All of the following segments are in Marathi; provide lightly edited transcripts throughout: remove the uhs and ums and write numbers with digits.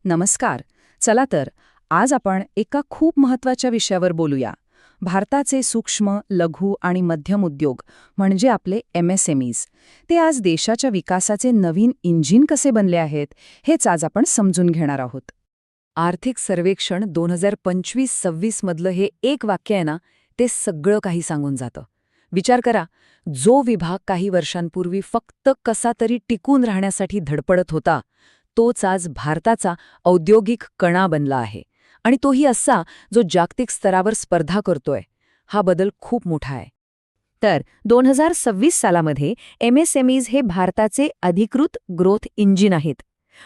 नमस्कार. चला तर आज आपण एका खूप महत्त्वाच्या विषयावर बोलूया. भारताचे सूक्ष्म, लघु आणि मध्यम उद्योग म्हणजे आपले MSMEs. ते आज देशाच्या विकासाचे नवीन इंजिन कसे बनले आहेत, हेच आज आपण समजून घेणार आहोत. आर्थिक सर्वेक्षण 2025-26 मधलं हे एक वाक्य आहे ना, ते सगळं काही सांगून जातं. विचार करा, जो विभाग काही वर्षांपूर्वी फक्त कसा तरी टिकून राहण्यासाठी धडपडत होता, तोच आज भारताचा औद्योगिक कणा बनला आहे. आणि तोही असा जो जागतिक स्तरावर स्पर्धा करतोय. हा बदल खूप मोठा आहे. तर 2026 सालामध्ये MSMEs हे भारताचे अधिकृत ग्रोथ इंजिन आहेत.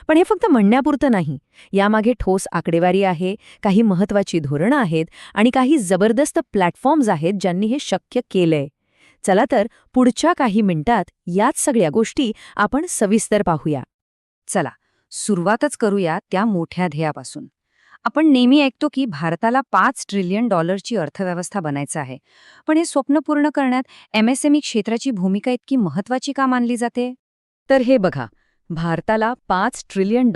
पण हे फक्त म्हणण्यापुरतं नाही. यामागे ठोस आकडेवारी आहे, काही महत्त्वाची धोरणं आहेत आणि काही जबरदस्त प्लॅटफॉर्म्स आहेत ज्यांनी हे शक्य केलंय. चला तर पुढच्या काही मिनिटात याच सगळ्या गोष्टी आपण सविस्तर पाहूया. चला, सुरुवातच करूया त्या मोठ्या ध्येयापासून. आपण नेहमी ऐकतो की भारताला $5 ट्रिलियन अर्थव्यवस्था बनायचं आहे. पण हे स्वप्न पूर्ण करण्यात MSME क्षेत्राची भूमिका इतकी महत्त्वाची का मानली जाते? तर हे बघा, भारताला $5 ट्रिलियन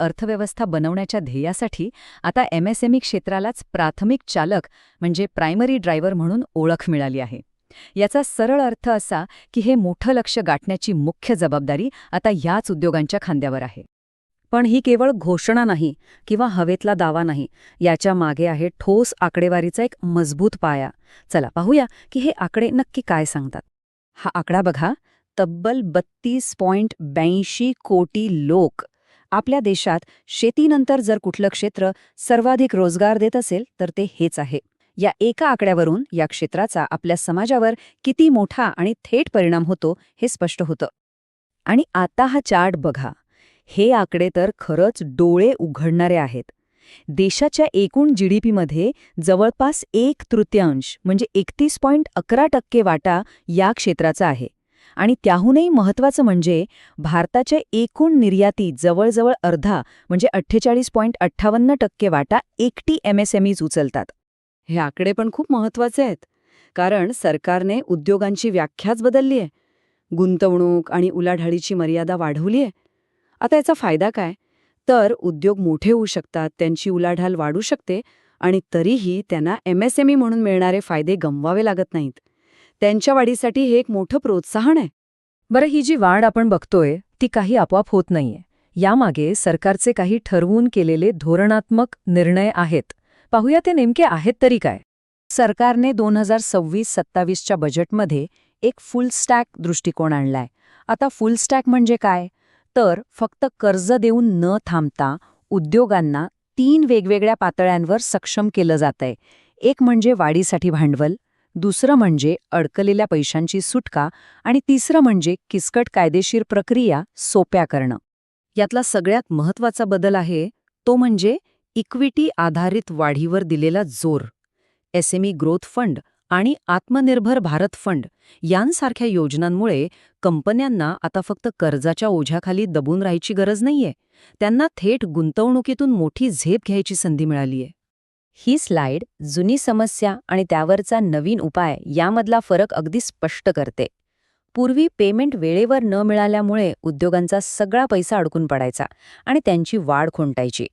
अर्थव्यवस्था बनवण्याच्या ध्येयासाठी आता MSME क्षेत्रालाच प्राथमिक चालक म्हणजे प्रायमरी ड्रायव्हर म्हणून ओळख मिळाली आहे. याचा सरळ अर्थ असा की हे मोठं लक्ष्य गाठण्याची मुख्य जबाबदारी आता याच उद्योगांच्या खांद्यावर आहे. पण ही केवळ घोषणा नाही किंवा हवेतला दावा नाही. याच्या मागे आहे ठोस आकडेवारीचा एक मजबूत पाया. चला पाहूया की हे आकडे नक्की काय सांगतात. हा आकडा बघा, तब्बल 32.82 कोटी लोक. आपल्या देशात शेतीनंतर जर कुठलं क्षेत्र सर्वाधिक रोजगार देत असेल तर ते हेच आहे. या एका आकड्यावरून या क्षेत्राचा आपल्या समाजावर किती मोठा आणि थेट परिणाम होतो हे स्पष्ट होतं. आणि आता हा चार्ट बघा. हे आकडे तर खरंच डोळे उघडणारे आहेत. देशाच्या एकूण GDPमध्ये जवळपास 1/3 म्हणजे 31.11% वाटा या क्षेत्राचा आहे. आणि त्याहूनही महत्त्वाचं म्हणजे भारताच्या एकूण निर्याती जवळजवळ अर्धा म्हणजे 48.58% वाटा एकटी MSMEs उचलतात. हे आकडे पण खूप महत्त्वाचे आहेत, कारण सरकारने उद्योगांची व्याख्याच बदलली आहे. गुंतवणूक आणि उलाढालीची मर्यादा वाढवली आहे. आता याचा फायदा काय? तर उद्योग मोठे होऊ शकतात, त्यांची उलाढाल वाढू शकते आणि तरीही त्यांना MSME म्हणून मिळणारे फायदे गमवावे लागत नाहीत. त्यांच्या वाढीसाठी हे एक मोठं प्रोत्साहन आहे. बरं, ही जी वाढ आपण बघतोय ती काही आपोआप होत नाहीये. यामागे सरकारचे काही ठरवून केलेले धोरणात्मक निर्णय आहेत. पाहूया ते नेमके आहेत तरी काय. सरकारने 2026-27च्या बजेटमध्ये एक फुल स्टॅक दृष्टिकोन आणलाय. आता फुल स्टॅक म्हणजे काय? तर फक्त कर्ज देऊन न थांबता उद्योगांना 3 वेगवेगळ्या पातळ्यांवर सक्षम केलं जातंय. एक म्हणजे वाढीसाठी भांडवल, दुसरं म्हणजे अडकलेल्या पैशांची सुटका आणि तिसरं म्हणजे किचकट कायदेशीर प्रक्रिया सोप्या करणं. यातला सगळ्यात महत्त्वाचा बदल आहे तो म्हणजे इक्विटी आधारित वाढीवर दिलेला जोर. SME ग्रोथ फंड आणि आत्मनिर्भर भारत फंड यांसारख्या योजनांमुळे कंपन्यांना आता फक्त कर्जाच्या ओझ्याखाली दबून राहायची गरज नाहीये. त्यांना थेट गुंतवणुकीतून मोठी झेप घ्यायची संधी मिळालीये. ही स्लाइड जुनी समस्या आणि त्यावरचा नवीन उपाय यामधला फरक अगदी स्पष्ट करते. पूर्वी पेमेंट वेळेवर न मिळाल्यामुळे उद्योगांचा सगळा पैसा अडकून पडायचा आणि त्यांची वाढ खुंटायची.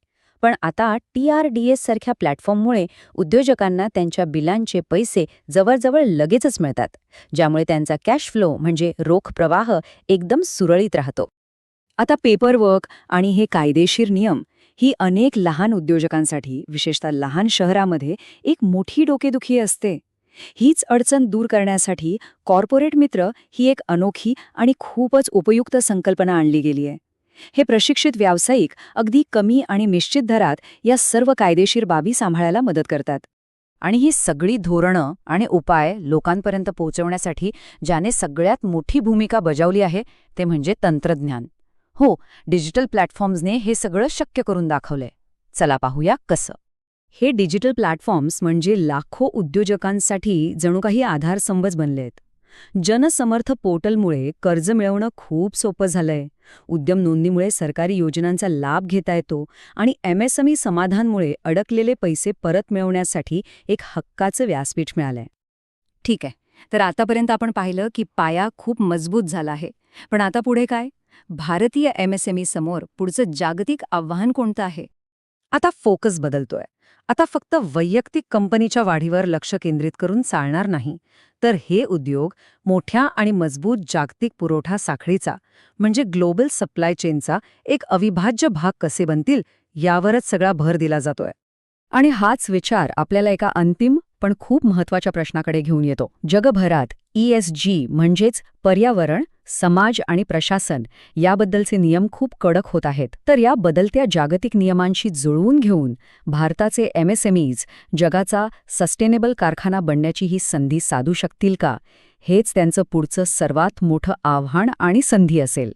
पण आता TRDS सारख्या प्लॅटफॉर्ममुळे उद्योजकांना त्यांच्या बिलांचे पैसे जवळजवळ लगेचच मिळतात, ज्यामुळे त्यांचा कॅश फ्लो म्हणजे रोख प्रवाह एकदम सुरळीत राहतो. आता पेपरवर्क आणि हे कायदेशीर नियम ही अनेक लहान उद्योजकांसाठी, विशेषतः लहान शहरामध्ये, एक मोठी डोकेदुखी असते. हीच अडचण दूर करण्यासाठी कॉर्पोरेट मित्र ही एक अनोखी आणि खूपच उपयुक्त संकल्पना आणली गेली आहे. हे प्रशिक्षित व्यावसायिक अगदी कमी आणि निश्चित दरात या सर्व कायदेशीर बाबी सांभाळायला मदत करतात. आणि ही सगळी धोरणं आणि उपाय लोकांपर्यंत पोहोचवण्यासाठी ज्याने सगळ्यात मोठी भूमिका बजावली आहे ते म्हणजे तंत्रज्ञान. हो, डिजिटल प्लॅटफॉर्म्सने हे सगळं शक्य करून दाखवलंय. चला पाहूया कसं. हे डिजिटल प्लॅटफॉर्म्स म्हणजे लाखो उद्योजकांसाठी जणू काही आधारस्तंभच बनलेत. जनसमर्थ पोर्टलमुळे कर्ज मिळवणं खूप सोपं झालंय. उद्यम नोंदणीमुळे सरकारी योजनांचा लाभ घेता येतो आणि MSME समाधानमुळे अडकलेले पैसे परत मिळवण्यासाठी एक हक्काचं व्यासपीठ मिळालंय. ठीक आहे, तर आतापर्यंत आपण पाहिलं की पाया खूप मजबूत झाला आहे. पण आता पुढे काय? भारतीय MSME समोर पुढचं जागतिक आव्हान कोणतं आहे? आता फोकस बदलतोय. आता फक्त वैयक्तिक कंपनीच्या वाढीवर लक्ष केंद्रित करून चालणार नाही, तर हे उद्योग मोठ्या आणि मजबूत जागतिक पुरवठा साखळीचा म्हणजे ग्लोबल सप्लाय चेनचा एक अविभाज्य भाग कसे बनतील यावरच सगळा भर दिला जातोय. आणि हाच विचार आपल्याला एका अंतिम पण खूप महत्वाच्या प्रश्नाकडे घेऊन येतो. जगभरात ESG म्हणजेच पर्यावरण, समाज आणि प्रशासन याबद्दलचे नियम खूप कडक होत आहेत. तर या बदलत्या जागतिक नियमांशी जुळवून घेऊन भारताचे MSMEs जगाचा सस्टेनेबल कारखाना बनण्याची ही संधी साधू शकतील का? हेच त्यांचं पुढचं सर्वात मोठं आव्हान आणि संधी असेल.